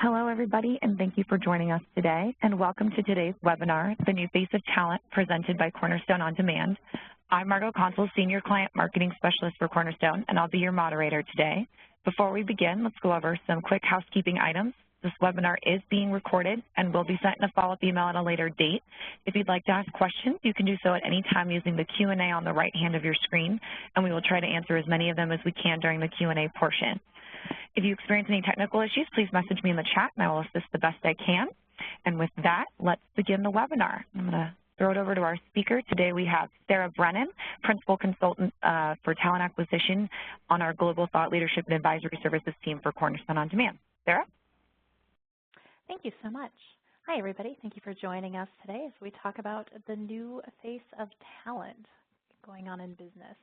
Hello, everybody, and thank you for joining us today. And welcome to today's webinar, The New Face of Talent, presented by Cornerstone On Demand. I'm Margot Consul, Senior Client Marketing Specialist for Cornerstone, and I'll be your moderator today. Before we begin, let's go over some quick housekeeping items. This webinar is being recorded and will be sent in a follow-up email at a later date. If you'd like to ask questions, you can do so at any time using the Q&A on the right hand of your screen, and we will try to answer as many of them as we can during the Q&A portion. If you experience any technical issues, please message me in the chat and I will assist the best I can. And with that, let's begin the webinar. I'm going to throw it over to our speaker. Today we have Sarah Brennan, Principal Consultant for Talent Acquisition on our Global Thought Leadership and Advisory Services team for Cornerstone On Demand. Sarah? Thank you so much. Hi, everybody. Thank you for joining us today as we talk about the new face of talent going on in business.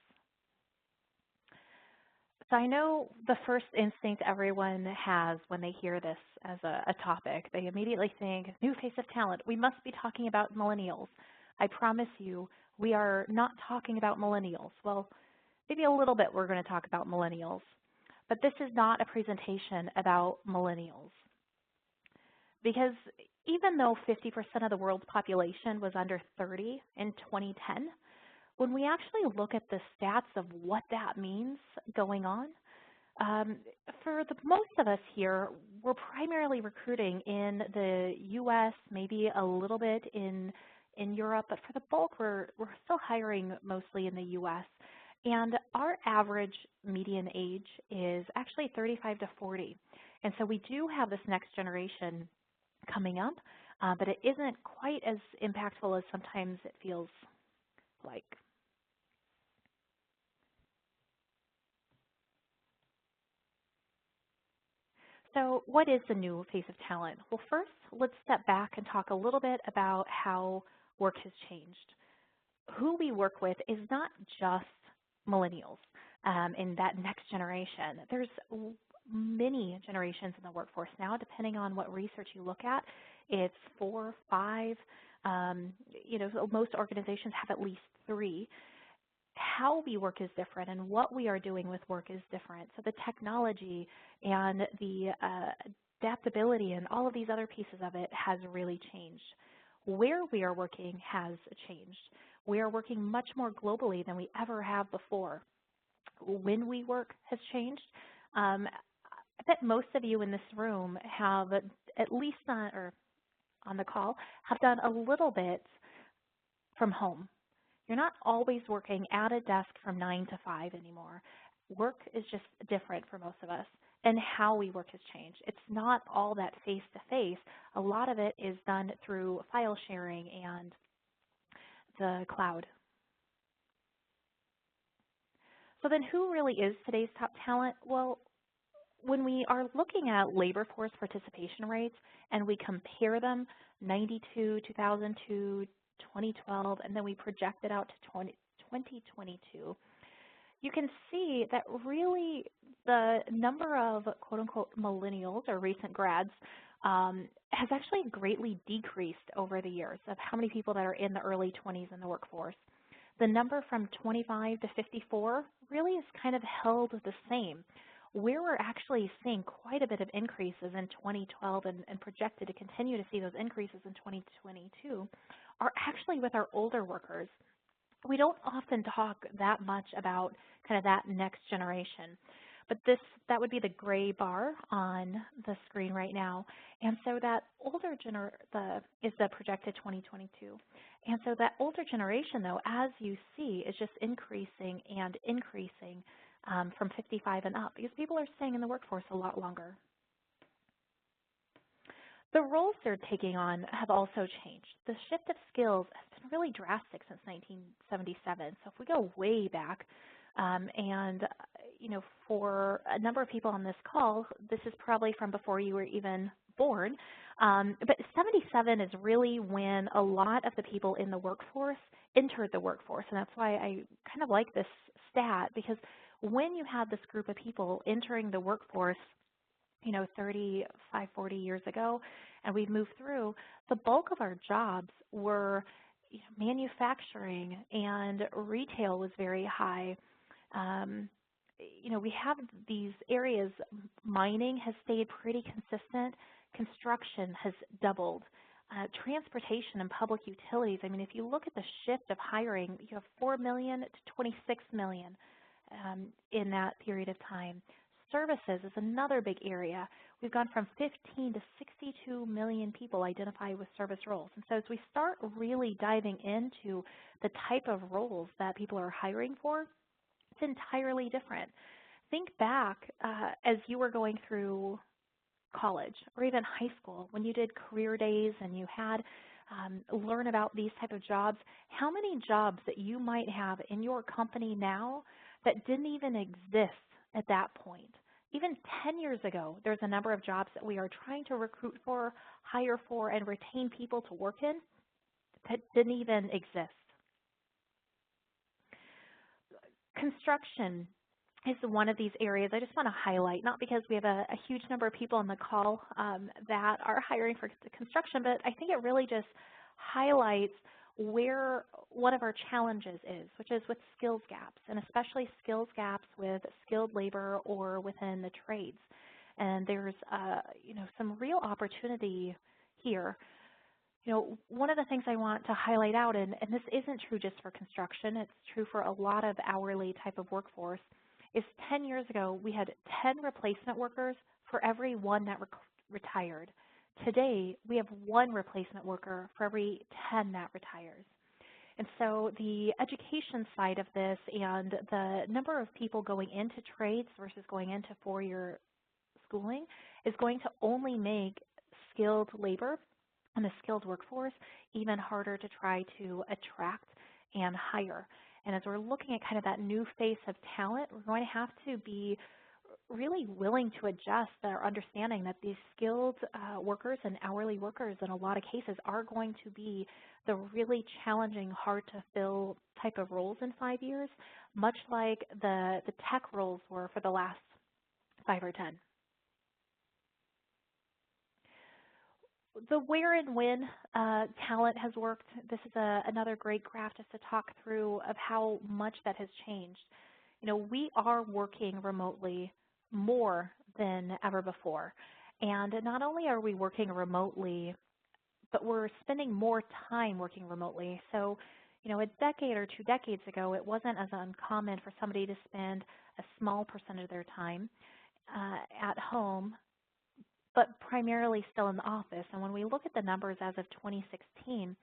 So I know the first instinct everyone has when they hear this as a topic, they immediately think, new face of talent, we must be talking about millennials. I promise you, we are not talking about millennials. Well, maybe a little bit we're going to talk about millennials, but this is not a presentation about millennials. Because even though 50% of the world's population was under 30 in 2010, when we actually look at the stats of what that means going on, for the most of us here, we're primarily recruiting in the U.S., maybe a little bit in Europe, but for the bulk, we're still hiring mostly in the U.S. And our average median age is actually 35 to 40. And so we do have this next generation coming up, but it isn't quite as impactful as sometimes it feels like. So what is the new face of talent? Well, first, let's step back and talk a little bit about how work has changed. Who we work with is not just millennials in that next generation. There's many generations in the workforce now, depending on what research you look at. It's 4, 5, most organizations have at least 3. How we work is different and what we are doing with work is different. So the technology and the adaptability and all of these other pieces of it has really changed. Where we are working has changed. We are working much more globally than we ever have before. When we work has changed. I bet most of you in this room have at least on the call have done a little bit from home. You're not always working at a desk from 9 to 5 anymore. Work is just different for most of us, and how we work has changed. It's not all that face-to-face. A lot of it is done through file sharing and the cloud. So then who really is today's top talent? Well, when we are looking at labor force participation rates and we compare them 92, 2002, 2012, and then we project it out to 2022, you can see that really the number of quote-unquote millennials or recent grads has actually greatly decreased over the years of how many people that are in the early 20s in the workforce. The number from 25 to 54 really is kind of held the same. Where we're actually seeing quite a bit of increases in 2012 and projected to continue to see those increases in 2022 are actually with our older workers. We don't often talk that much about kind of that next generation, but that would be the gray bar on the screen right now. And so that older is the projected 2022. And so that older generation, though, as you see, is just increasing and increasing from 55 and up because people are staying in the workforce a lot longer. The roles they're taking on have also changed. The shift of skills has been really drastic since 1977. So if we go way back, for a number of people on this call, this is probably from before you were even born. But 77 is really when a lot of the people in the workforce entered the workforce. And that's why I kind of like this stat, because when you had this group of people entering the workforce 35, 40 years ago, and we've moved through, the bulk of our jobs were manufacturing and retail was very high. we have these areas. Mining has stayed pretty consistent. Construction has doubled. Transportation and public utilities, I mean, if you look at the shift of hiring, you have 4 million to 26 million in that period of time. Services is another big area. We've gone from 15 to 62 million people identify with service roles. And so as we start really diving into the type of roles that people are hiring for, it's entirely different. Think back as you were going through college or even high school when you did career days and you had learn about these type of jobs. How many jobs that you might have in your company now that didn't even exist at that point? Even 10 years ago, there's a number of jobs that we are trying to recruit for, hire for, and retain people to work in that didn't even exist. Construction is one of these areas I just want to highlight, not because we have a huge number of people on the call that are hiring for construction, but I think it really just highlights where one of our challenges is, which is with skills gaps, and especially skills gaps with skilled labor or within the trades. And there's some real opportunity here. One of the things I want to highlight out, and this isn't true just for construction, it's true for a lot of hourly type of workforce, is 10 years ago we had 10 replacement workers for every one that retired. Today we have one replacement worker for every 10 that retires. And so the education side of this and the number of people going into trades versus going into four-year schooling is going to only make skilled labor and the skilled workforce even harder to try to attract and hire. And as we're looking at kind of that new face of talent, we're going to have to be really willing to adjust our understanding that these skilled workers and hourly workers in a lot of cases are going to be the really challenging, hard to fill type of roles in 5 years, much like the tech roles were for the last 5 or 10. The where and when talent has worked, this is another great graph just to talk through of how much that has changed. We are working remotely more than ever before. And not only are we working remotely, but we're spending more time working remotely. So, a decade or 2 decades ago, it wasn't as uncommon for somebody to spend a small percentage of their time at home, but primarily still in the office. And when we look at the numbers as of 2016,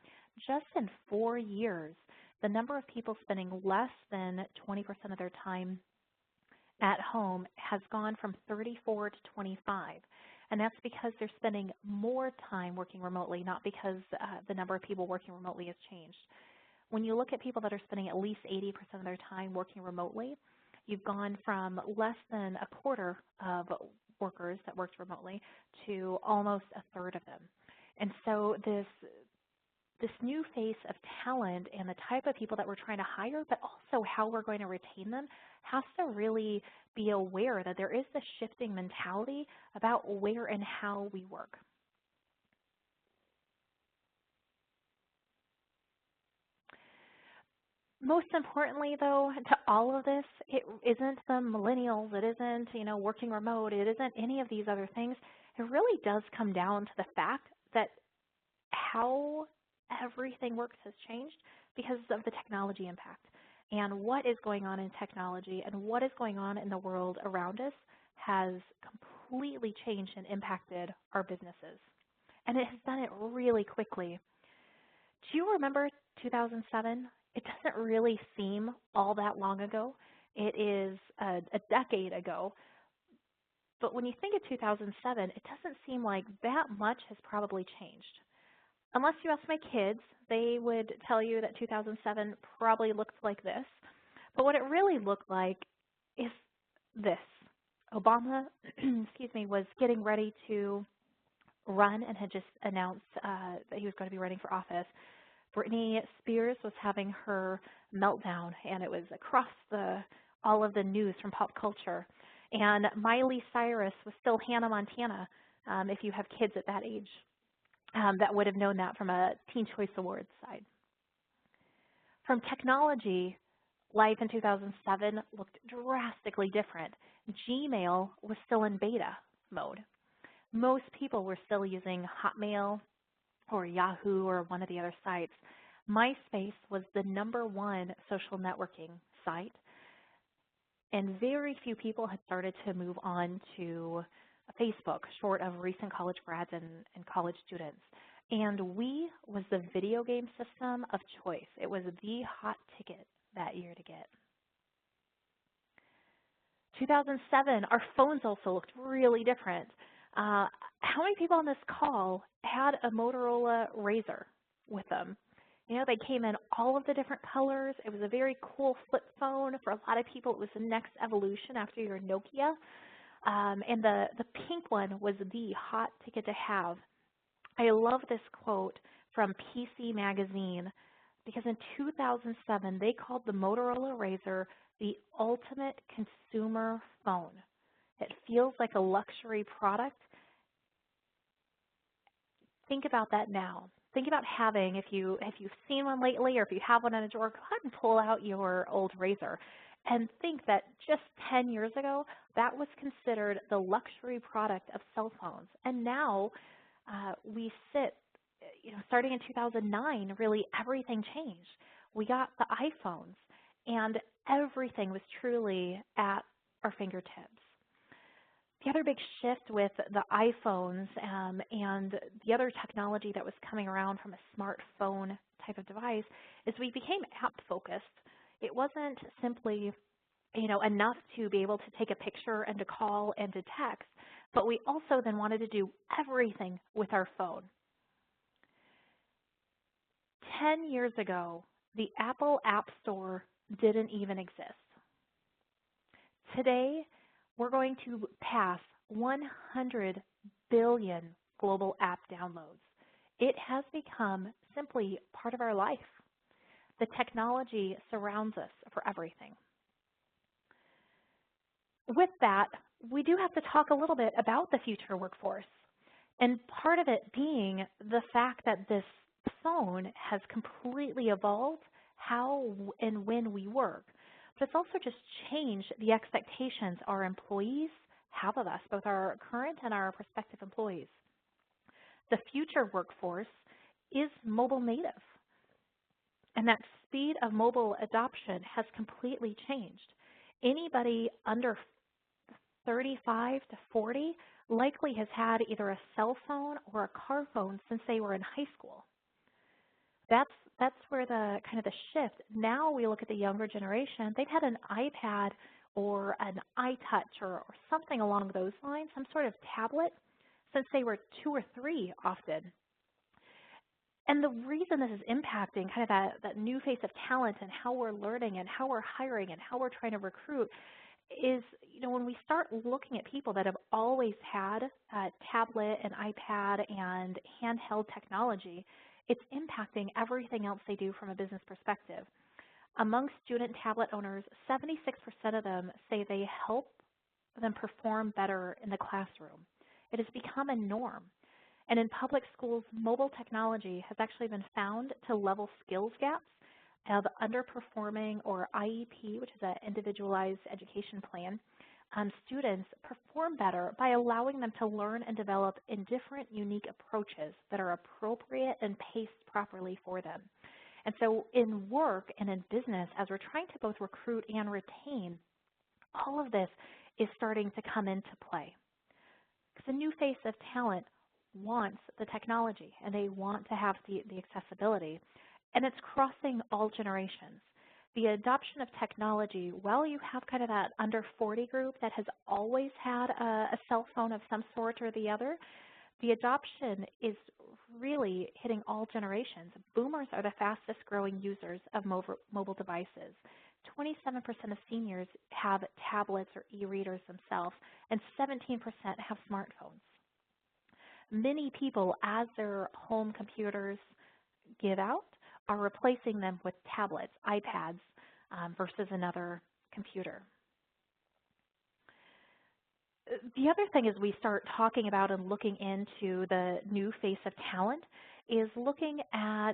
just in 4 years, the number of people spending less than 20% of their time at home has gone from 34 to 25. And that's because they're spending more time working remotely, not because the number of people working remotely has changed. When you look at people that are spending at least 80% of their time working remotely, you've gone from less than a quarter of workers that worked remotely to almost a third of them. And so this new face of talent and the type of people that we're trying to hire, but also how we're going to retain them, has to really be aware that there is this shifting mentality about where and how we work. Most importantly, though, to all of this, it isn't the millennials, it isn't, working remote, it isn't any of these other things. It really does come down to the fact that how everything works has changed because of the technology impact. And what is going on in technology and what is going on in the world around us has completely changed and impacted our businesses. And it has done it really quickly. Do you remember 2007? It doesn't really seem all that long ago. It is a decade ago. But when you think of 2007, it doesn't seem like that much has probably changed. Unless you ask my kids, they would tell you that 2007 probably looked like this. But what it really looked like is this. Obama, was getting ready to run and had just announced that he was going to be running for office. Britney Spears was having her meltdown, and it was across all of the news from pop culture. And Miley Cyrus was still Hannah Montana, if you have kids at that age. That would have known that from a Teen Choice Awards side. From technology, Life in 2007 looked drastically different. Gmail was still in beta mode. Most people were still using Hotmail or Yahoo or one of the other sites. MySpace was the #1 social networking site, and very few people had started to move on to Facebook, short of recent college grads and college students. And Wii was the video game system of choice. It was the hot ticket that year to get. 2007, our phones also looked really different. How many people on this call had a Motorola Razr with them? You know, they came in all of the different colors. It was a very cool flip phone. For a lot of people, it was the next evolution after your Nokia. And the pink one was the hot ticket to have. I love this quote from PC Magazine because in 2007, they called the Motorola Razr the ultimate consumer phone. It feels like a luxury product. Think about that now. Think about having, if you've seen one lately or if you have one in a drawer, go ahead and pull out your old Razr and think that just 10 years ago, that was considered the luxury product of cell phones. And now we sit, starting in 2009, really everything changed. We got the iPhones and everything was truly at our fingertips. The other big shift with the iPhones and the other technology that was coming around from a smartphone type of device is we became app focused. It wasn't simply enough to be able to take a picture and to call and to text, but we also then wanted to do everything with our phone. 10 years ago, the Apple App Store didn't even exist. Today, we're going to pass 100 billion global app downloads. It has become simply part of our life. The technology surrounds us for everything. With that, we do have to talk a little bit about the future workforce, and part of it being the fact that this phone has completely evolved how and when we work. But it's also just changed the expectations our employees have of us, both our current and our prospective employees. The future workforce is mobile native, and that speed of mobile adoption has completely changed. Anybody under 35 to 40 likely has had either a cell phone or a car phone since they were in high school. That's where the kind of the shift. Now we look at the younger generation, they've had an iPad or an iTouch or something along those lines, some sort of tablet, since they were 2 or 3 often. And the reason this is impacting kind of that new face of talent and how we're learning and how we're hiring and how we're trying to recruit is, when we start looking at people that have always had a tablet, an iPad, and handheld technology, it's impacting everything else they do from a business perspective. Among student tablet owners, 76% of them say they help them perform better in the classroom. It has become a norm. And in public schools, mobile technology has actually been found to level skills gaps of underperforming, or IEP, which is an individualized education plan. Students perform better by allowing them to learn and develop in different unique approaches that are appropriate and paced properly for them. And so in work and in business, as we're trying to both recruit and retain, all of this is starting to come into play. Because the new face of talent wants the technology and they want to have the accessibility. And it's crossing all generations. The adoption of technology, while you have kind of that under 40 group that has always had a cell phone of some sort or the other, the adoption is really hitting all generations. Boomers are the fastest growing users of mobile devices. 27% of seniors have tablets or e-readers themselves, and 17% have smartphones. Many people, as their home computers give out, are replacing them with tablets, iPads, versus another computer. The other thing as we start talking about and looking into the new face of talent is looking at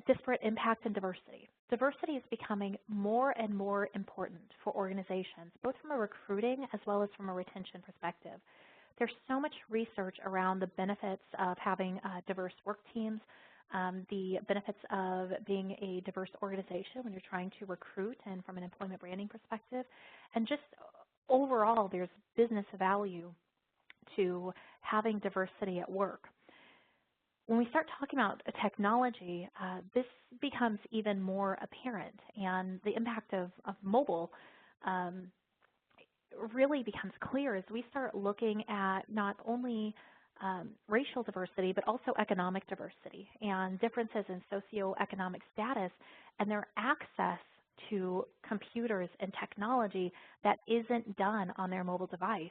disparate impact and diversity. Diversity is becoming more and more important for organizations, both from a recruiting as well as from a retention perspective. There's so much research around the benefits of having diverse work teams, the benefits of being a diverse organization when you're trying to recruit and from an employment branding perspective, and just overall there's business value to having diversity at work. When we start talking about technology, this becomes even more apparent, and the impact of mobile really becomes clear as we start looking at not only racial diversity, but also economic diversity and differences in socioeconomic status and their access to computers and technology that isn't done on their mobile device.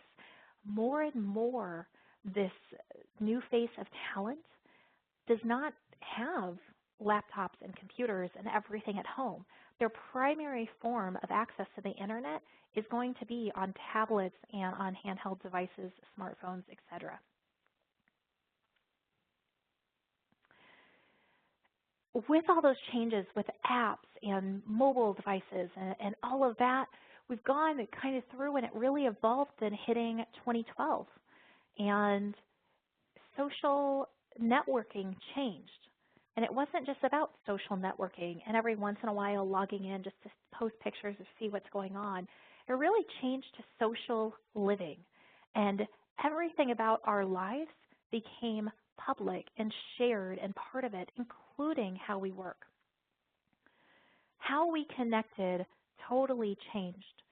More and more, this new face of talent does not have laptops and computers and everything at home. Their primary form of access to the internet is going to be on tablets and on handheld devices, smartphones, etc. With all those changes with apps and mobile devices and all of that, we've gone kind of through and it really evolved in hitting 2012. And social networking changed. And it wasn't just about social networking and every once in a while logging in just to post pictures or see what's going on. It really changed to social living. And everything about our lives became public and shared and part of it, including how we work. How we connected totally changed.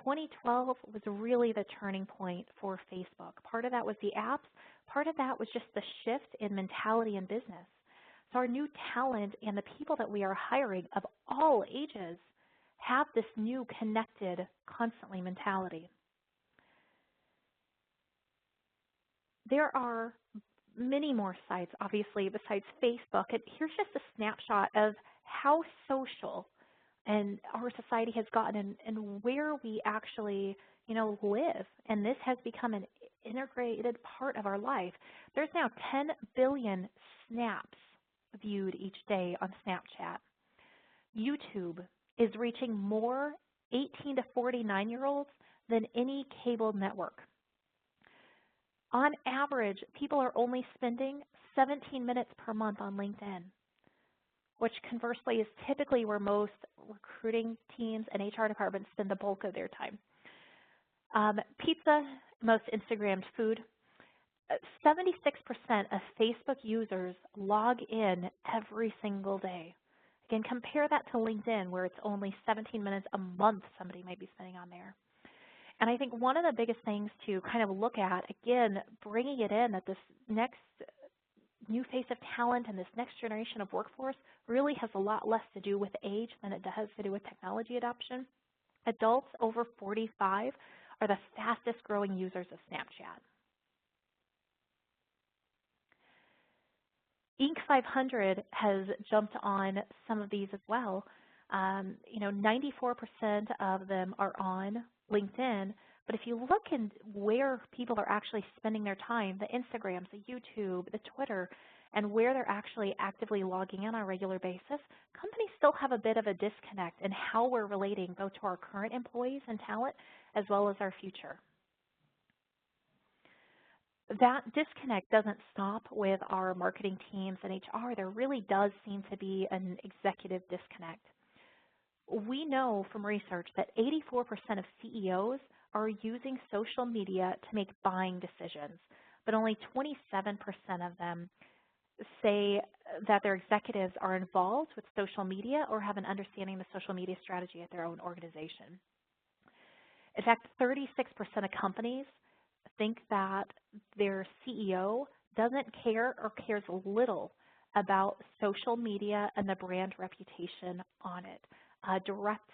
2012 was really the turning point for Facebook. Part of that was the apps. Part of that was just the shift in mentality in business. So our new talent and the people that we are hiring of all ages have this new connected, constantly mentality. There are many more sites, obviously, besides Facebook. And here's just a snapshot of how social and our society has gotten and where we actually, live. And this has become an integrated part of our life. There's now 10 billion snaps viewed each day on Snapchat. YouTube is reaching more 18 to 49-year-olds than any cable network. On average, people are only spending 17 minutes per month on LinkedIn, which conversely is typically where most recruiting teams and HR departments spend the bulk of their time. Pizza, most Instagrammed food. 76% of Facebook users log in every single day. Again, compare that to LinkedIn, where it's only 17 minutes a month somebody might be spending on there. And I think one of the biggest things to kind of look at, again, bringing it in that this next new face of talent and this next generation of workforce really has a lot less to do with age than it does to do with technology adoption. Adults over 45 are the fastest growing users of Snapchat. Inc. 500 has jumped on some of these as well. 94% of them are on LinkedIn, but if you look in where people are actually spending their time, the Instagrams, the YouTube, the Twitter, and where they're actually actively logging in on a regular basis, companies still have a bit of a disconnect in how we're relating both to our current employees and talent as well as our future. That disconnect doesn't stop with our marketing teams and HR. There really does seem to be an executive disconnect. We know from research that 84% of CEOs are using social media to make buying decisions, but only 27% of them say that their executives are involved with social media or have an understanding of the social media strategy at their own organization. In fact, 36% of companies think that their CEO doesn't care or cares little about social media and the brand reputation on it. A direct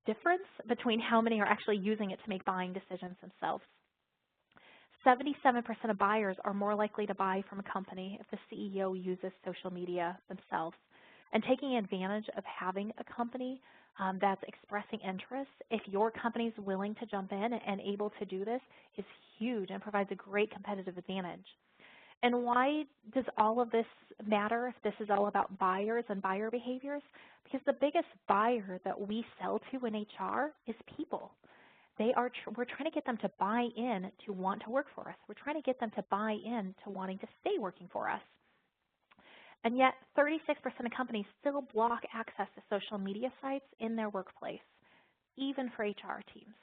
difference between how many are actually using it to make buying decisions themselves. 77% of buyers are more likely to buy from a company if the CEO uses social media themselves. And taking advantage of having a company that's expressing interest, if your company is willing to jump in and able to do this, is huge and provides a great competitive advantage. And why does all of this matter if this is all about buyers and buyer behaviors? Because the biggest buyer that we sell to in HR is people. We're trying to get them to buy in to want to work for us. We're trying to get them to buy in to wanting to stay working for us. And yet 36% of companies still block access to social media sites in their workplace, even for HR teams.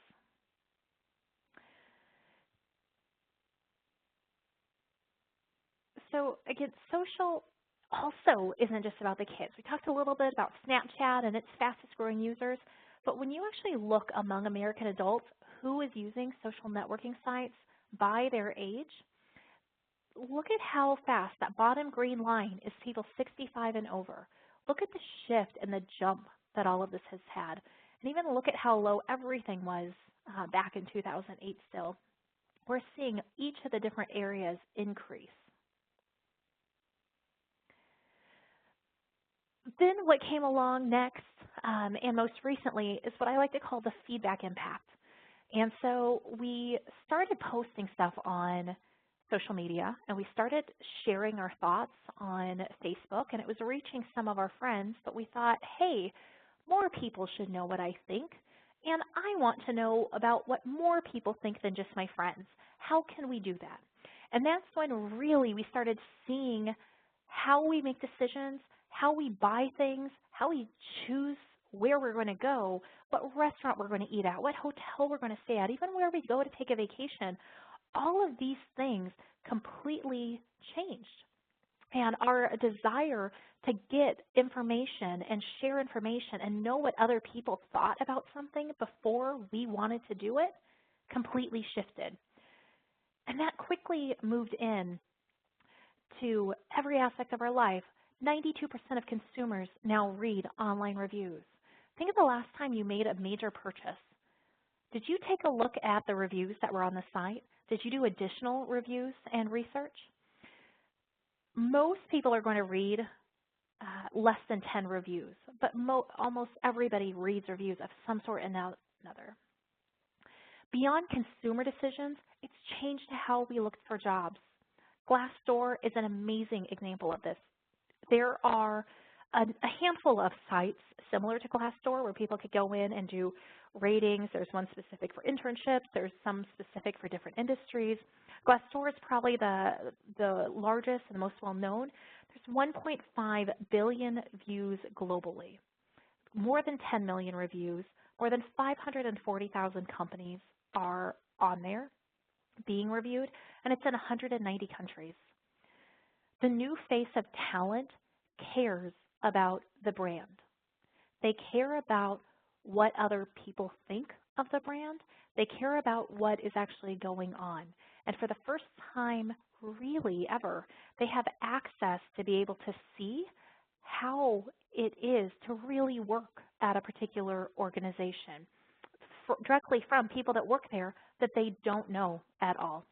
So again, social also isn't just about the kids. We talked a little bit about Snapchat and its fastest growing users, but when you actually look among American adults who is using social networking sites by their age, look at how fast that bottom green line is people 65 and over. Look at the shift and the jump that all of this has had. And even look at how low everything was back in 2008 still. We're seeing each of the different areas increase. Then what came along next and most recently is what I like to call the feedback impact. And so we started posting stuff on social media, and we started sharing our thoughts on Facebook, and it was reaching some of our friends, but we thought, hey, more people should know what I think, and I want to know about what more people think than just my friends. How can we do that? And that's when really we started seeing how we make decisions, how we buy things, how we choose where we're going to go, what restaurant we're going to eat at, what hotel we're going to stay at, even where we go to take a vacation. All of these things completely changed. And our desire to get information and share information and know what other people thought about something before we wanted to do it completely shifted. And that quickly moved in to every aspect of our life. 92% of consumers now read online reviews. Think of the last time you made a major purchase. Did you take a look at the reviews that were on the site? Did you do additional reviews and research? Most people are going to read less than 10 reviews, but almost everybody reads reviews of some sort or another. Beyond consumer decisions, it's changed how we look for jobs. Glassdoor is an amazing example of this. There are a handful of sites similar to Glassdoor where people could go in and do ratings. There's one specific for internships. There's some specific for different industries. Glassdoor is probably the largest and the most well-known. There's 1.5 billion views globally, more than 10 million reviews, more than 540,000 companies are on there being reviewed, and it's in 190 countries. The new face of talent cares about the brand. They care about what other people think of the brand. They care about what is actually going on. And for the first time, really ever, they have access to be able to see how it is to really work at a particular organization directly from people that work there that they don't know at all.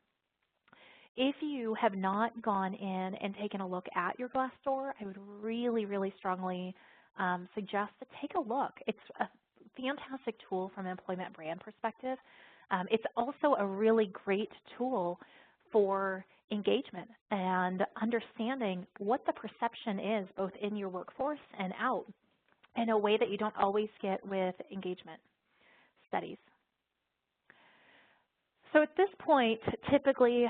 If you have not gone in and taken a look at your Glassdoor, I would really, really strongly suggest to take a look. It's a fantastic tool from an employment brand perspective. It's also a really great tool for engagement and understanding what the perception is both in your workforce and out in a way that you don't always get with engagement studies. So at this point, typically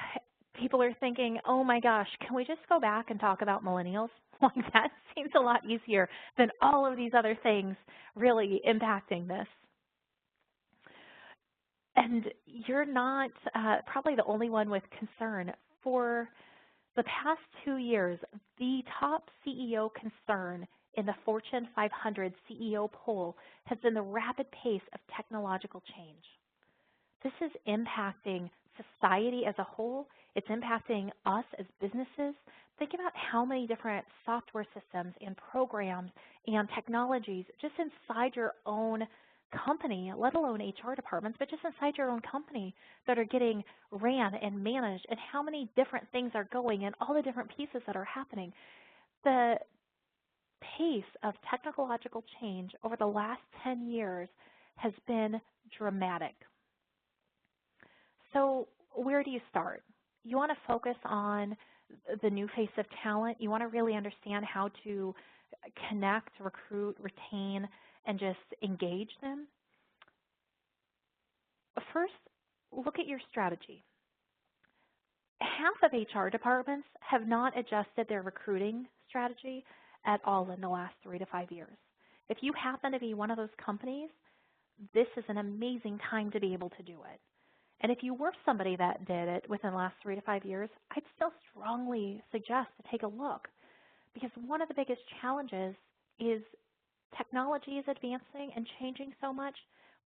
people are thinking, oh my gosh, can we just go back and talk about millennials? Like that seems a lot easier than all of these other things really impacting this. And you're not probably the only one with concern. For the past 2 years, the top CEO concern in the Fortune 500 CEO poll has been the rapid pace of technological change. This is impacting society as a whole. It's impacting us as businesses. Think about how many different software systems and programs and technologies just inside your own company, let alone HR departments, but just inside your own company that are getting ran and managed, and how many different things are going and all the different pieces that are happening. The pace of technological change over the last 10 years has been dramatic. So where do you start? You want to focus on the new face of talent, you want to really understand how to connect, recruit, retain, and just engage them. First, look at your strategy. Half of HR departments have not adjusted their recruiting strategy at all in the last 3 to 5 years. If you happen to be one of those companies, this is an amazing time to be able to do it. And if you were somebody that did it within the last 3 to 5 years, I'd still strongly suggest to take a look, because one of the biggest challenges is technology is advancing and changing so much,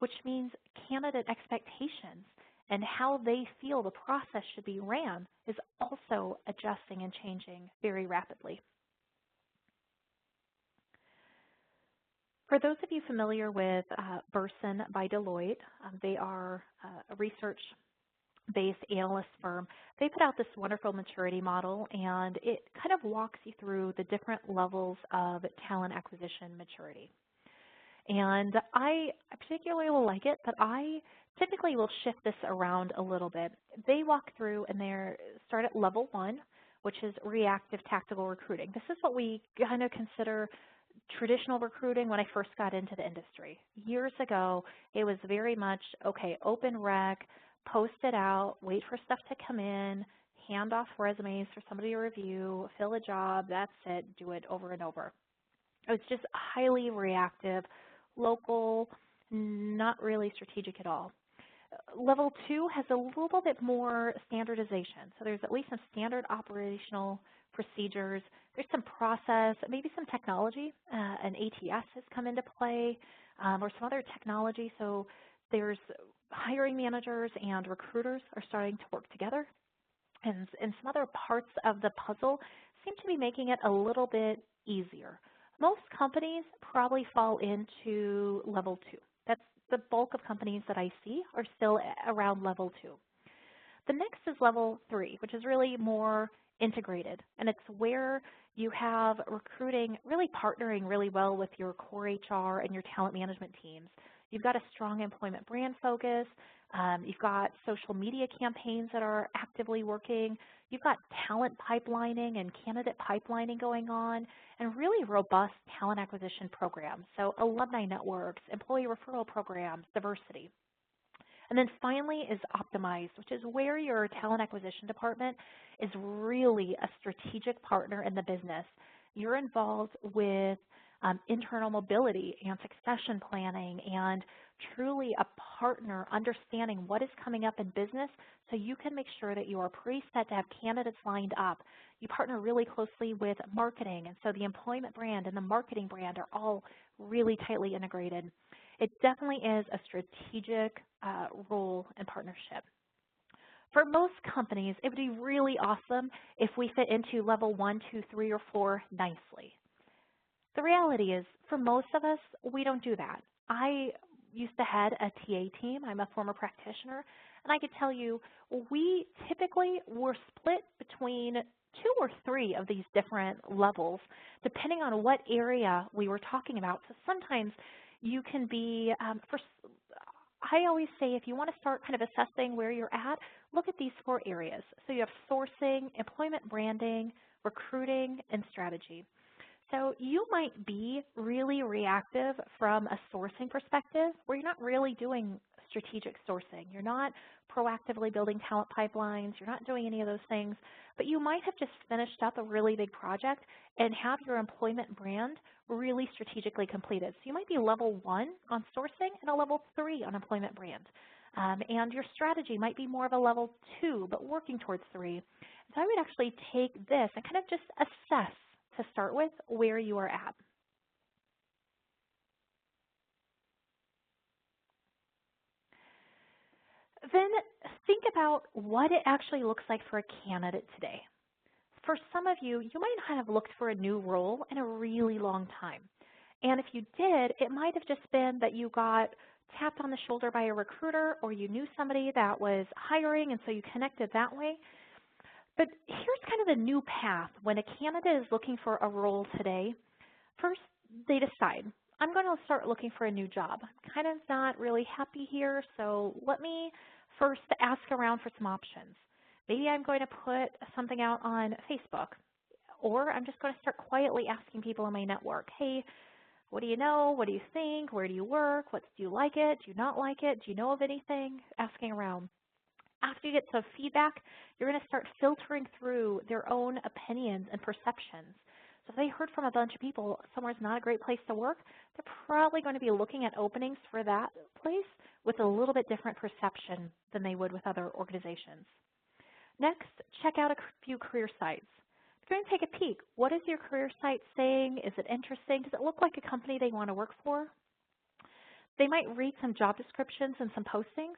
which means candidate expectations and how they feel the process should be ran is also adjusting and changing very rapidly. For those of you familiar with Burson by Deloitte, they are a research-based analyst firm. They put out this wonderful maturity model, and it kind of walks you through the different levels of talent acquisition maturity. And I particularly will like it, but I typically will shift this around a little bit. They walk through and they start at level 1, which is reactive tactical recruiting. This is what we kind of consider traditional recruiting when I first got into the industry. Years ago, it was very much, okay, open rec, post it out, wait for stuff to come in, hand off resumes for somebody to review, fill a job, that's it, do it over and over. It was just highly reactive, local, not really strategic at all. Level 2 has a little bit more standardization. So there's at least some standard operational procedures. There's some process, maybe some technology. An ATS has come into play, or some other technology. So there's hiring managers and recruiters are starting to work together. And some other parts of the puzzle seem to be making it a little bit easier. Most companies probably fall into level 2. That's the bulk of companies that I see are still around level 2. The next is level 3, which is really more integrated, and it's where you have recruiting really partnering really well with your core HR and your talent management teams. You've got a strong employment brand focus. You've got social media campaigns that are actively working. You've got talent pipelining and candidate pipelining going on, and really robust talent acquisition programs. So alumni networks, employee referral programs, diversity. And then finally is optimized, which is where your talent acquisition department is really a strategic partner in the business. You're involved with internal mobility and succession planning, and truly a partner understanding what is coming up in business so you can make sure that you are preset to have candidates lined up. You partner really closely with marketing, and so the employment brand and the marketing brand are all really tightly integrated. It definitely is a strategic role and partnership. For most companies, it would be really awesome if we fit into level 1, 2, 3, or 4 nicely. The reality is, for most of us, we don't do that. I used to head a TA team. I'm a former practitioner, and I could tell you we typically were split between 2 or 3 of these different levels, depending on what area we were talking about. So sometimes you can be, I always say if you want to start kind of assessing where you're at, look at these 4 areas. So you have sourcing, employment branding, recruiting, and strategy. So you might be really reactive from a sourcing perspective where you're not really doing strategic sourcing. You're not proactively building talent pipelines. You're not doing any of those things. But you might have just finished up a really big project and have your employment brand really strategically completed. So you might be level 1 on sourcing and a level 3 on employment brand. And your strategy might be more of a level 2, but working towards 3. So I would actually take this and kind of just assess to start with where you are at. Then think about what it actually looks like for a candidate today. For some of you, you might not have looked for a new role in a really long time. And if you did, it might have just been that you got tapped on the shoulder by a recruiter, or you knew somebody that was hiring, and so you connected that way. But here's kind of the new path. When a candidate is looking for a role today, first they decide, I'm going to start looking for a new job. I'm kind of not really happy here, so let me first ask around for some options. Maybe I'm going to put something out on Facebook, or I'm just going to start quietly asking people in my network, hey, what do you know? What do you think? Where do you work? Do you like it? Do you not like it? Do you know of anything? Asking around. After you get some feedback, you're going to start filtering through their own opinions and perceptions. So if they heard from a bunch of people somewhere's not a great place to work, they're probably going to be looking at openings for that place with a little bit different perception than they would with other organizations. Next, check out a few career sites. Go and take a peek. What is your career site saying? Is it interesting? Does it look like a company they want to work for? They might read some job descriptions and some postings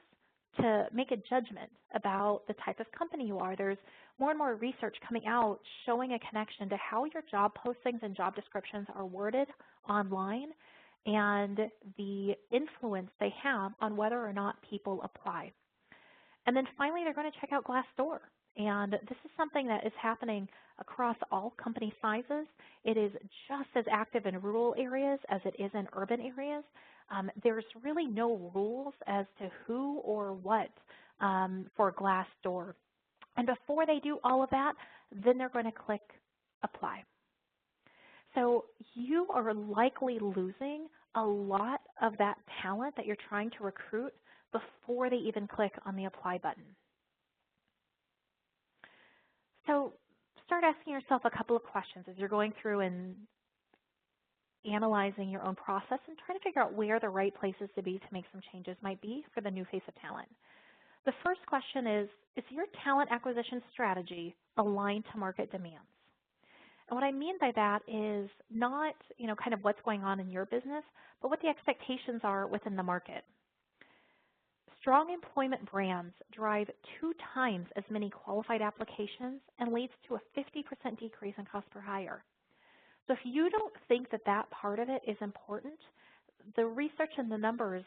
to make a judgment about the type of company you are. There's more and more research coming out showing a connection to how your job postings and job descriptions are worded online and the influence they have on whether or not people apply. And then finally, they're going to check out Glassdoor. And this is something that is happening across all company sizes. It is just as active in rural areas as it is in urban areas. There's really no rules as to who or what for Glassdoor. And before they do all of that, then they're going to click Apply. So you are likely losing a lot of that talent that you're trying to recruit before they even click on the Apply button. So start asking yourself a couple of questions as you're going through and analyzing your own process and trying to figure out where the right places to be to make some changes might be for the new face of talent. The first question is your talent acquisition strategy aligned to market demands? And what I mean by that is not, kind of what's going on in your business, but what the expectations are within the market. Strong employment brands drive 2 times as many qualified applications and leads to a 50% decrease in cost per hire. So if you don't think that that part of it is important, the research and the numbers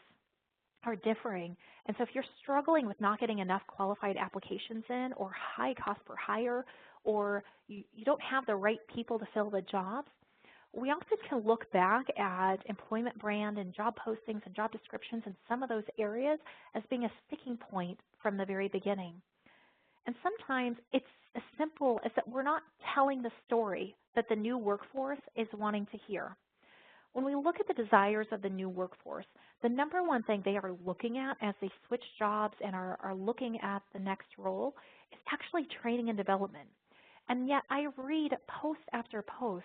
are differing. And so if you're struggling with not getting enough qualified applications in, or high cost per hire, or you don't have the right people to fill the jobs, we often can look back at employment brand and job postings and job descriptions in some of those areas as being a sticking point from the very beginning. And sometimes it's as simple as that we're not telling the story that the new workforce is wanting to hear. When we look at the desires of the new workforce, the number one thing they are looking at as they switch jobs and are looking at the next role is actually training and development. And yet I read post after post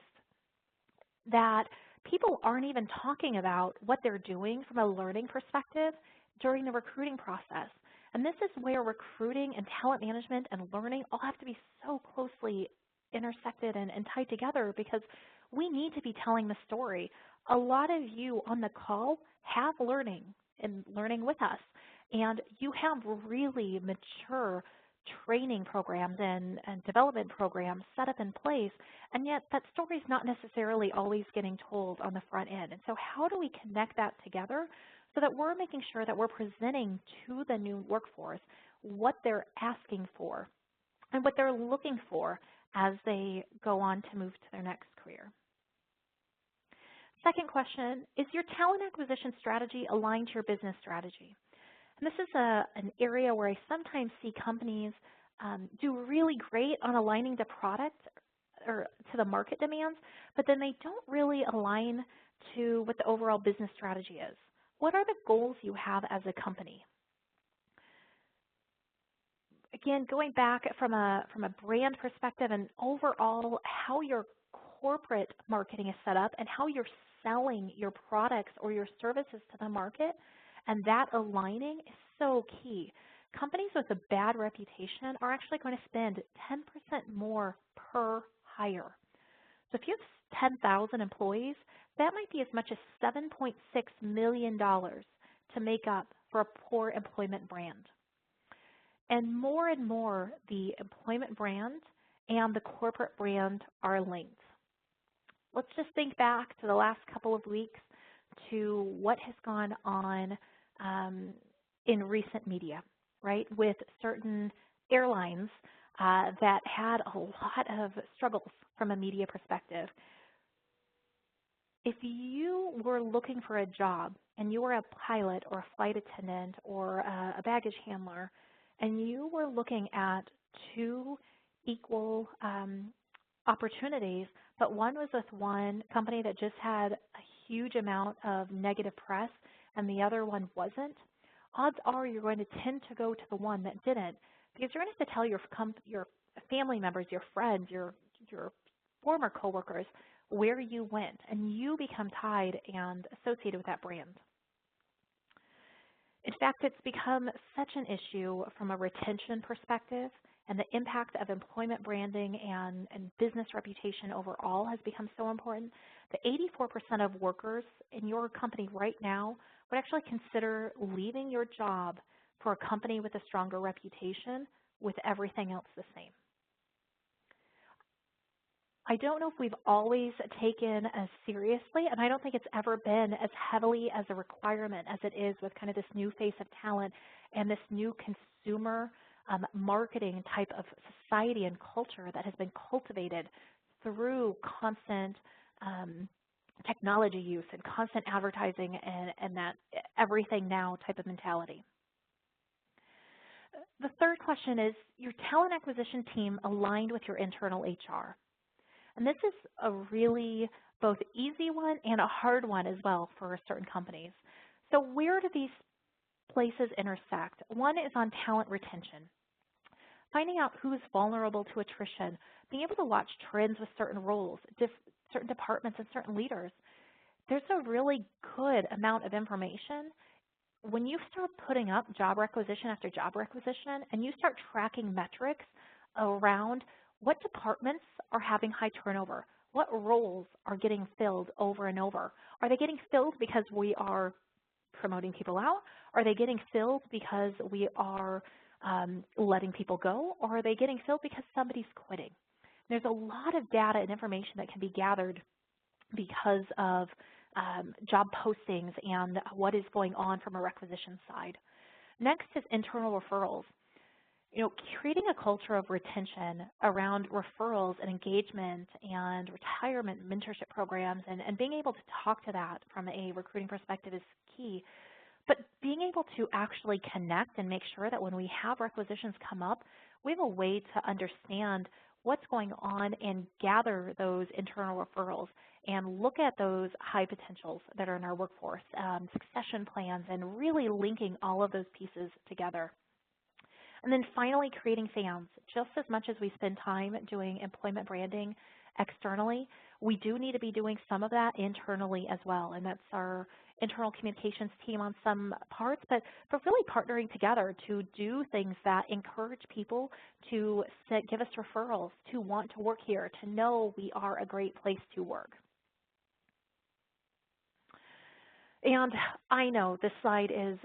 that people aren't even talking about what they're doing from a learning perspective during the recruiting process. And this is where recruiting and talent management and learning all have to be so closely intersected and tied together, because we need to be telling the story. A lot of you on the call have learning and learning with us, and you have really mature training programs and development programs set up in place, and yet that story is not necessarily always getting told on the front end. And so how do we connect that together so that we're making sure that we're presenting to the new workforce what they're asking for and what they're looking for as they go on to move to their next career? Second question, is your talent acquisition strategy aligned to your business strategy? And this is an area where I sometimes see companies do really great on aligning the product or to the market demands, but then they don't really align to what the overall business strategy is. What are the goals you have as a company? Again, going back from a brand perspective and overall how your corporate marketing is set up and how you're selling your products or your services to the market, and that aligning is so key. Companies with a bad reputation are actually going to spend 10% more per hire. So if you have 10,000 employees, that might be as much as $7.6 million to make up for a poor employment brand. And more, the employment brand and the corporate brand are linked. Let's just think back to the last couple of weeks to what has gone on in recent media, right, with certain airlines that had a lot of struggles from a media perspective. If you were looking for a job and you were a pilot or a flight attendant or a baggage handler, and you were looking at two equal opportunities, but one was with one company that just had a huge amount of negative press and the other one wasn't, odds are you're going to tend to go to the one that didn't, because you're going to have to tell your family members, your friends, your former coworkers where you went, and you become tied and associated with that brand. In fact, it's become such an issue from a retention perspective, and the impact of employment branding and business reputation overall has become so important that 84% of workers in your company right now would actually consider leaving your job for a company with a stronger reputation with everything else the same. I don't know if we've always taken as seriously, and I don't think it's ever been as heavily as a requirement as it is with kind of this new face of talent and this new consumer marketing type of society and culture that has been cultivated through constant technology use and constant advertising and that everything now type of mentality. The third question is, your talent acquisition team aligned with your internal HR? And this is a really both easy one and a hard one as well for certain companies. So where do these places intersect? One is on talent retention. Finding out who's vulnerable to attrition, being able to watch trends with certain roles, certain departments and certain leaders. There's a really good amount of information. When you start putting up job requisition after job requisition and you start tracking metrics around what departments are having high turnover, what roles are getting filled over and over. Are they getting filled because we are promoting people out? Are they getting filled because we are letting people go? Or are they getting filled because somebody's quitting? There's a lot of data and information that can be gathered because of job postings and what is going on from a requisition side. Next is internal referrals. You know, creating a culture of retention around referrals and engagement and retirement mentorship programs and being able to talk to that from a recruiting perspective is key. But being able to actually connect and make sure that when we have requisitions come up, we have a way to understand what's going on and gather those internal referrals and look at those high potentials that are in our workforce, succession plans, and really linking all of those pieces together. And then finally, creating fans. Just as much as we spend time doing employment branding externally, we do need to be doing some of that internally as well. And that's our internal communications team on some parts, but really partnering together to do things that encourage people to give us referrals, to want to work here, to know we are a great place to work. And I know this slide is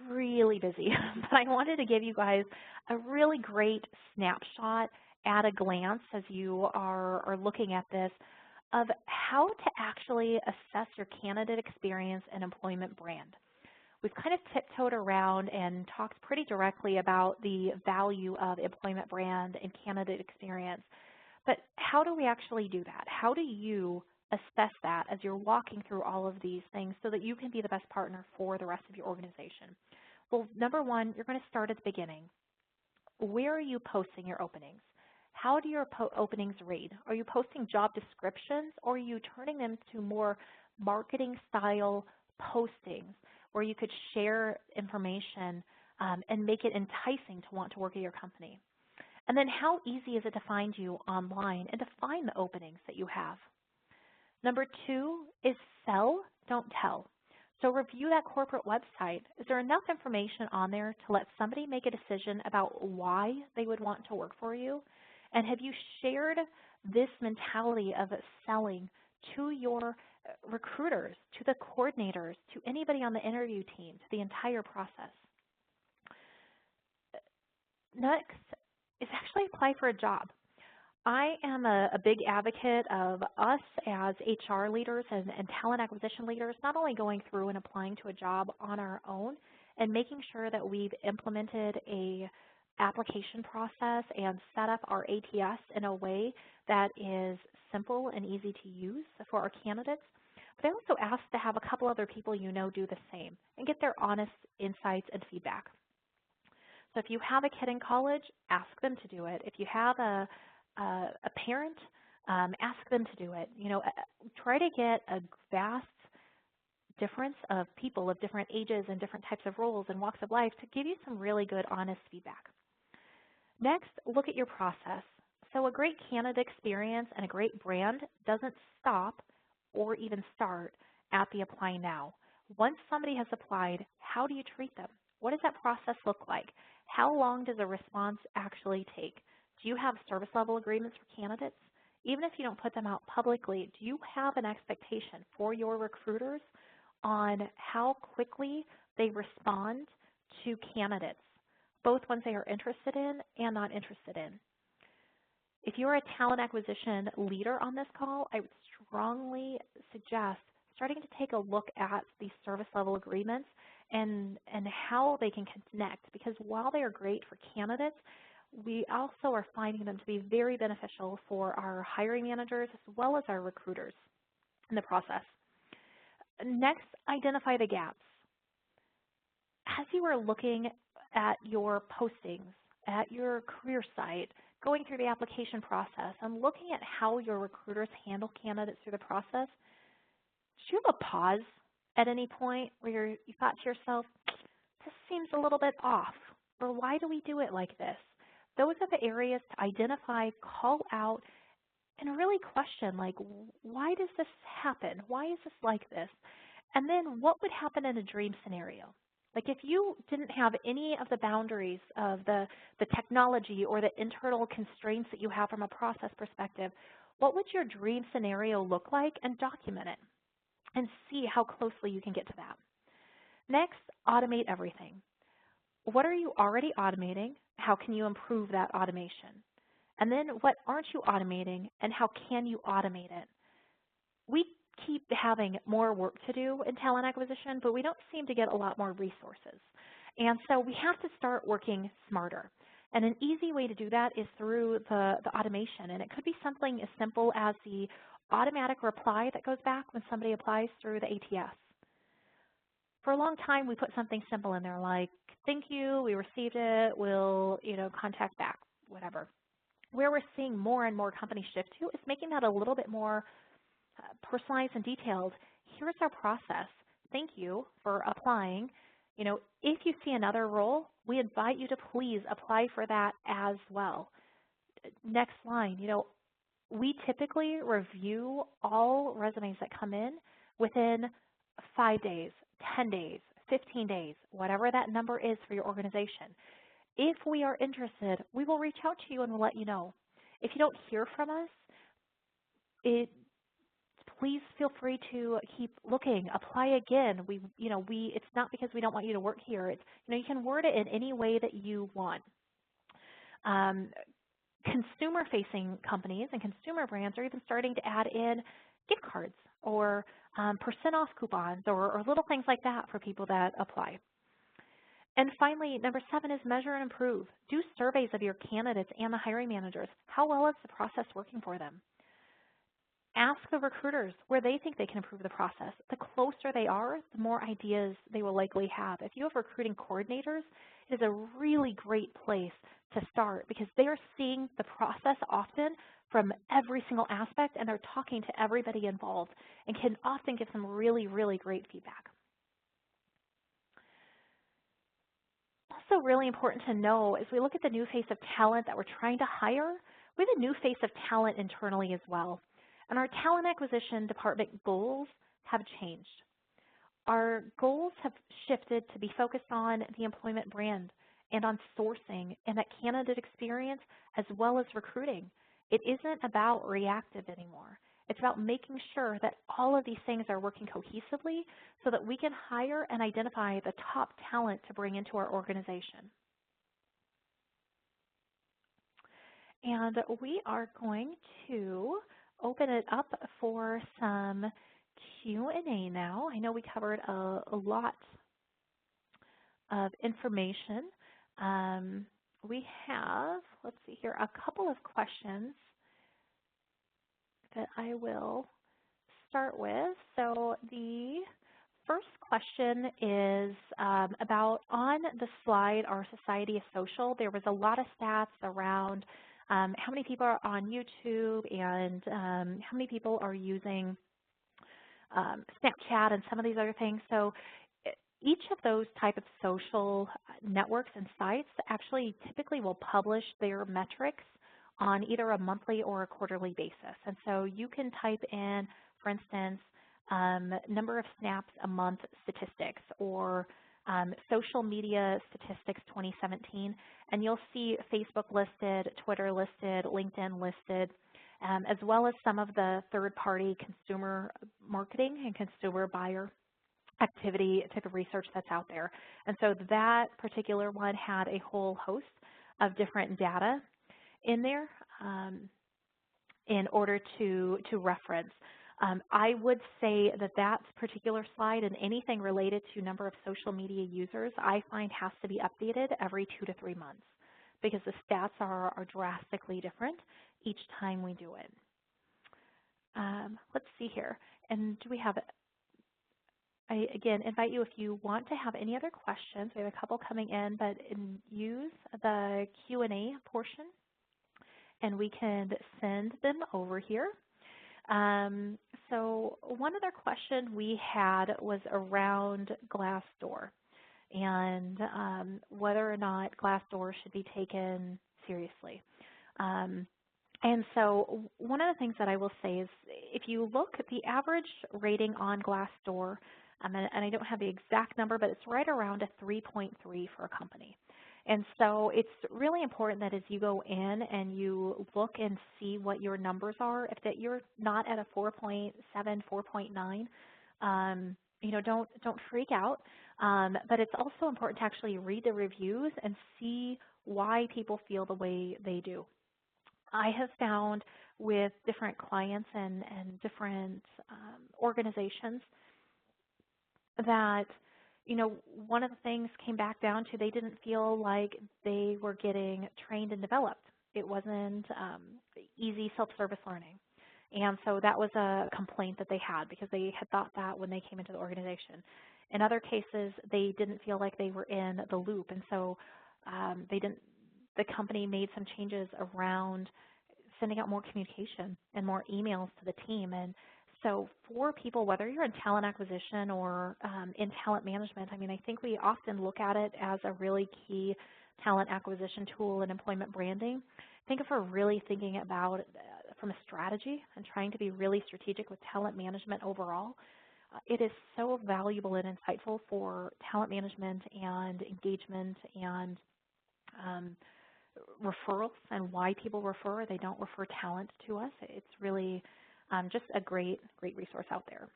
really busy, but I wanted to give you guys a really great snapshot at a glance as you are looking at this of how to actually assess your candidate experience and employment brand. We've kind of tiptoed around and talked pretty directly about the value of employment brand and candidate experience, but how do we actually do that? How do you assess that as you're walking through all of these things so that you can be the best partner for the rest of your organization? Well, number one, you're going to start at the beginning. Where are you posting your openings? How do your openings read? Are you posting job descriptions, or are you turning them to more marketing style postings where you could share information and make it enticing to want to work at your company? And then how easy is it to find you online and to find the openings that you have? Number two is sell, don't tell. So review that corporate website. Is there enough information on there to let somebody make a decision about why they would want to work for you? And have you shared this mentality of selling to your recruiters, to the coordinators, to anybody on the interview team, to the entire process? Next is actually apply for a job. I am a big advocate of us as HR leaders and talent acquisition leaders not only going through and applying to a job on our own and making sure that we've implemented a application process and set up our ATS in a way that is simple and easy to use for our candidates, but I also ask to have a couple other people you know do the same and get their honest insights and feedback. So if you have a kid in college, ask them to do it. If you have a parent, ask them to do it. Try to get a vast difference of people of different ages and different types of roles and walks of life to give you some really good, honest feedback. Next, look at your process. So a great candidate experience and a great brand doesn't stop or even start at the apply now. Once somebody has applied, how do you treat them? What does that process look like? How long does a response actually take? Do you have service level agreements for candidates? Even if you don't put them out publicly, do you have an expectation for your recruiters on how quickly they respond to candidates, both ones they are interested in and not interested in? If you're a talent acquisition leader on this call, I would strongly suggest starting to take a look at these service level agreements and how they can connect, because while they are great for candidates, we also are finding them to be very beneficial for our hiring managers as well as our recruiters in the process. Next, identify the gaps. As you are looking at your postings, at your career site, going through the application process, and looking at how your recruiters handle candidates through the process, did you have a pause at any point where you thought to yourself, this seems a little bit off, or why do we do it like this? Those are the areas to identify, call out, and really question, like, why does this happen? Why is this like this? And then what would happen in a dream scenario? Like if you didn't have any of the boundaries of the technology or the internal constraints that you have from a process perspective, what would your dream scenario look like? And document it and see how closely you can get to that. Next, automate everything. What are you already automating? How can you improve that automation? And then what aren't you automating and how can you automate it? We keep having more work to do in talent acquisition, but we don't seem to get a lot more resources. And so we have to start working smarter. And an easy way to do that is through the automation. And it could be something as simple as the automatic reply that goes back when somebody applies through the ATS. For a long time, we put something simple in there like, thank you, we received it, we'll contact back, whatever. Where we're seeing more and more companies shift to is making that a little bit more personalized and detailed. Here's our process. Thank you for applying. If you see another role, we invite you to please apply for that as well. Next line, we typically review all resumes that come in within 5 days, 10 days, 15 days, whatever that number is for your organization. If we are interested, we will reach out to you and we'll let you know. If you don't hear from us, please feel free to keep looking, apply again. It's not because we don't want you to work here. It's, you can word it in any way that you want. Consumer-facing companies and consumer brands are even starting to add in gift cards or percent off coupons or little things like that for people that apply. And finally, number 7 is measure and improve. Do surveys of your candidates and the hiring managers. How well is the process working for them? Ask the recruiters where they think they can improve the process. The closer they are, the more ideas they will likely have. If you have recruiting coordinators, it is a really great place to start because they are seeing the process often from every single aspect and they're talking to everybody involved and can often give some really, really great feedback. Also really important to know as we look at the new face of talent that we're trying to hire, we have a new face of talent internally as well. And our talent acquisition department goals have changed. Our goals have shifted to be focused on the employment brand and on sourcing and that candidate experience as well as recruiting. It isn't about reactive anymore. It's about making sure that all of these things are working cohesively so that we can hire and identify the top talent to bring into our organization. And we are going to open it up for some Q&A now. I know we covered a lot of information. We have, let's see here, a couple of questions that I will start with. So the first question is about, on the slide, Our Society is Social. There was a lot of stats around how many people are on YouTube and how many people are using Snapchat and some of these other things. So each of those type of social networks and sites actually typically will publish their metrics on either a monthly or a quarterly basis. And so you can type in, for instance, number of snaps a month statistics, or social media statistics 2017, and you'll see Facebook listed, Twitter listed, LinkedIn listed, as well as some of the third-party consumer marketing and consumer buyer activity type of research that's out there. And so that particular one had a whole host of different data in there in order to reference. I would say that that particular slide and anything related to number of social media users, I find has to be updated every 2 to 3 months, because the stats are drastically different each time we do it. Let's see here. And do we have, I again invite you, if you want to have any other questions, we have a couple coming in, but use the Q&A portion and we can send them over here. So one other question we had was around Glassdoor and whether or not Glassdoor should be taken seriously. And so one of the things that I will say is, if you look at the average rating on Glassdoor, and I don't have the exact number, but it's right around a 3.3 for a company. And so it's really important that as you go in and you look and see what your numbers are, if that you're not at a 4.7, 4.9, you know, don't freak out. But it's also important to actually read the reviews and see why people feel the way they do. I have found with different clients and different organizations that, you know, one of the things came back down to they didn't feel like they were getting trained and developed. It wasn't easy self-service learning. And so that was a complaint that they had, because they had thought that when they came into the organization. In other cases, they didn't feel like they were in the loop, and so the company made some changes around sending out more communication and more emails to the team. And so for people, whether you're in talent acquisition or in talent management, I mean, I think we often look at it as a really key talent acquisition tool in employment branding. I think if we're really thinking about it from a strategy and trying to be really strategic with talent management overall, it is so valuable and insightful for talent management and engagement and referrals and why people refer. They don't refer talent to us. It's really just a great resource out there.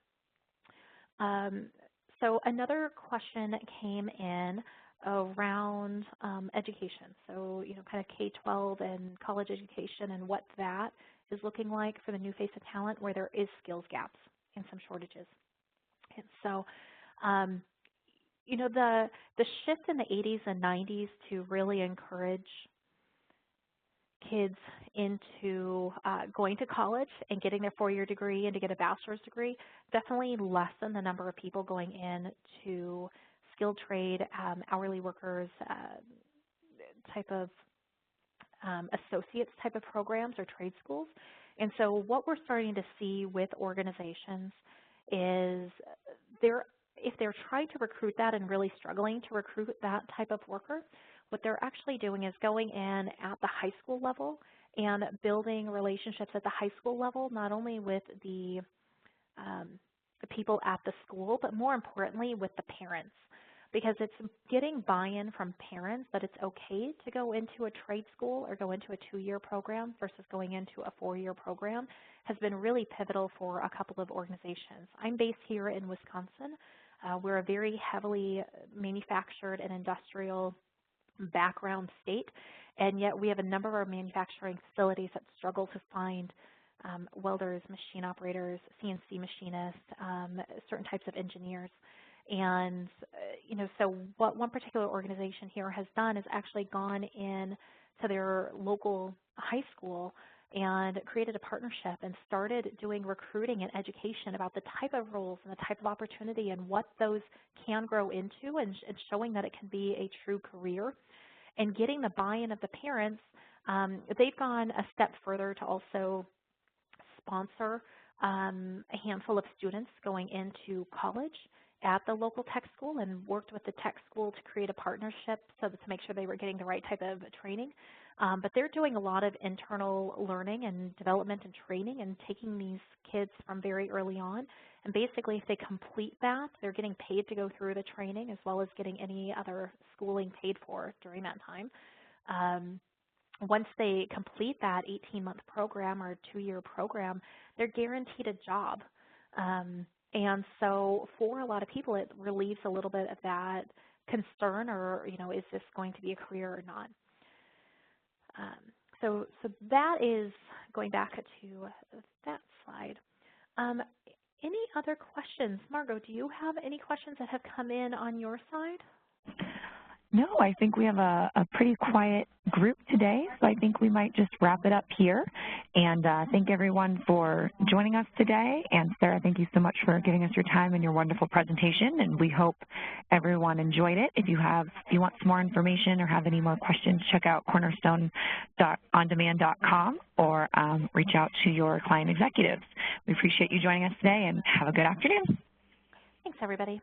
So another question came in around education. So, you know, kind of K-12 and college education and what that is looking like for the new face of talent, where there is skills gaps and some shortages. And so, you know, the shift in the 80s and 90s to really encourage kids into going to college and getting their 4-year degree and to get a bachelor's degree definitely lessened the number of people going into skilled trade, hourly workers type of associates type of programs or trade schools. And so what we're starting to see with organizations is if they're trying to recruit that and really struggling to recruit that type of worker, what they're actually doing is going in at the high school level and building relationships at the high school level, not only with the people at the school, but more importantly with the parents, because it's getting buy-in from parents that it's okay to go into a trade school or go into a 2-year program versus going into a 4-year program has been really pivotal for a couple of organizations. I'm based here in Wisconsin. We're a very heavily manufactured and industrial background state, and yet we have a number of our manufacturing facilities that struggle to find welders, machine operators, CNC machinists, certain types of engineers. And you know, so what one particular organization here has done is actually gone in to their local high school and created a partnership and started doing recruiting and education about the type of roles and the type of opportunity and what those can grow into, and showing that it can be a true career, and getting the buy-in of the parents. They've gone a step further to also sponsor a handful of students going into college at the local tech school, and worked with the tech school to create a partnership so to make sure they were getting the right type of training. But they're doing a lot of internal learning and development and training and taking these kids from very early on. And basically, if they complete that, they're getting paid to go through the training as well as getting any other schooling paid for during that time. Once they complete that 18-month program or 2-year program, they're guaranteed a job. And so for a lot of people, it relieves a little bit of that concern, or, is this going to be a career or not? So that is going back to that slide. Any other questions? Margot, do you have any questions that have come in on your side? No, I think we have a pretty quiet group today, so I think we might just wrap it up here. And thank everyone for joining us today. And Sarah, thank you so much for giving us your time and your wonderful presentation. And we hope everyone enjoyed it. If you want some more information or have any more questions, check out cornerstone.ondemand.com or reach out to your client executives. We appreciate you joining us today, and have a good afternoon. Thanks, everybody.